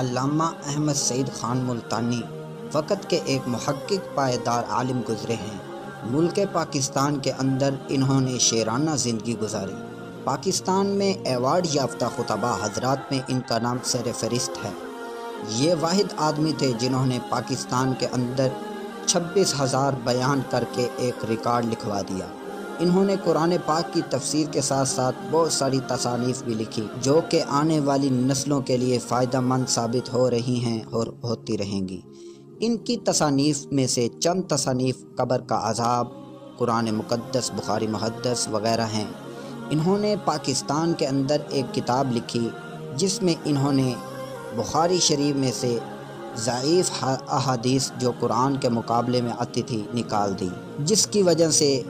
علامہ احمد سعید خان ملتانی وقت کے ایک محقق پائیدار عالم گزرے ہیں۔ ملک پاکستان کے اندر انہوں نے شیرانہ زندگی گزاری۔ پاکستان میں ایوارڈ یافتہ خطباء حضرات میں ان کا نام سر فہرست ہے۔ یہ واحد آدمی تھے جنہوں نے پاکستان کے اندر 26,000 بیان کر کے ایک ریکارڈ لکھوا دیا۔ انہوں نے قرآن پاک کی تفسیر کے ساتھ ساتھ بہت ساری تصانیف بھی لکھی جو کہ آنے والی نسلوں کے لیے فائدہ مند ثابت ہو رہی ہیں اور ہوتی رہیں گی۔ ان کی تصانیف میں سے چند تصانیف قبر کا عذاب، قرآن مقدس، بخاری محدث وغیرہ ہیں۔ انہوں نے پاکستان کے اندر ایک کتاب لکھی جس میں انہوں نے بخاری شریف میں سے ضعیف احادیث جو قرآن کے مقابلے میں آتی تھی نکال دی، جس کی وجہ سے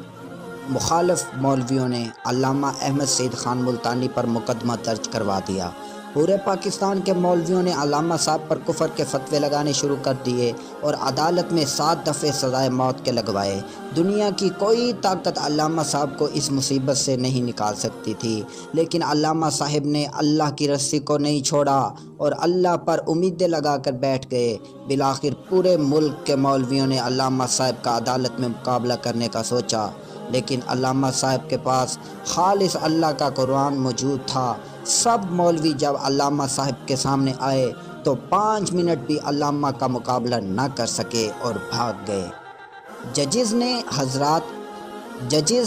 مخالف مولویوں نے علامہ احمد سعید خان ملتانی پر مقدمہ درج کروا دیا۔ پورے پاکستان کے مولویوں نے علامہ صاحب پر کفر کے فتوے لگانے شروع کر دیے اور عدالت میں 7 دفعے سزائے موت کے لگوائے۔ دنیا کی کوئی طاقت علامہ صاحب کو اس مصیبت سے نہیں نکال سکتی تھی، لیکن علامہ صاحب نے اللہ کی رسی کو نہیں چھوڑا اور اللہ پر امیدیں لگا کر بیٹھ گئے۔ بالآخر پورے ملک کے مولویوں نے علامہ صاحب کا عدالت میں مقابلہ کرنے کا سوچا، لیکن علامہ صاحب کے پاس خالص اللہ کا قرآن موجود تھا۔ سب مولوی جب علامہ صاحب کے سامنے آئے تو 5 منٹ بھی علامہ کا مقابلہ نہ کر سکے اور بھاگ گئے۔ ججز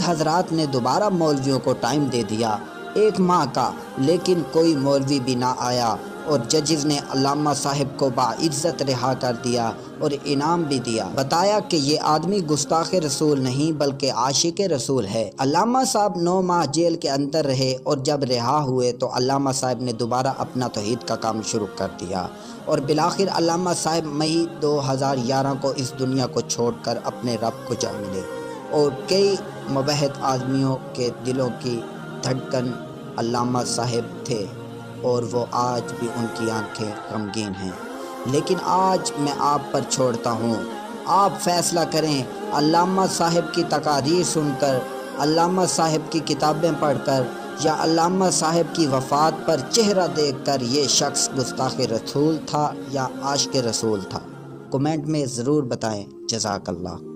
حضرات نے دوبارہ مولویوں کو ٹائم دے دیا 1 ماہ کا، لیکن کوئی مولوی بھی نہ آیا اور ججز نے علامہ صاحب کو باعزت رہا کر دیا اور انعام بھی دیا۔ بتایا کہ یہ آدمی گستاخ رسول نہیں بلکہ عاشق رسول ہے۔ علامہ صاحب 9 ماہ جیل کے اندر رہے اور جب رہا ہوئے تو علامہ صاحب نے دوبارہ اپنا توحید کا کام شروع کر دیا اور بالآخر علامہ صاحب مئی 2011 کو اس دنیا کو چھوڑ کر اپنے رب کو جا ملے، اور کئی مبہت آدمیوں کے دلوں کی دھڑکن علامہ صاحب تھے اور وہ آج بھی ان کی آنکھیں غمگین ہیں۔ لیکن آج میں آپ پر چھوڑتا ہوں، آپ فیصلہ کریں۔ علامہ صاحب کی تقاریر سن کر، علامہ صاحب کی کتابیں پڑھ کر یا علامہ صاحب کی وفات پر چہرہ دیکھ کر یہ شخص گستاخ رسول تھا یا عاشق رسول تھا؟ کمنٹ میں ضرور بتائیں۔ جزاک اللہ۔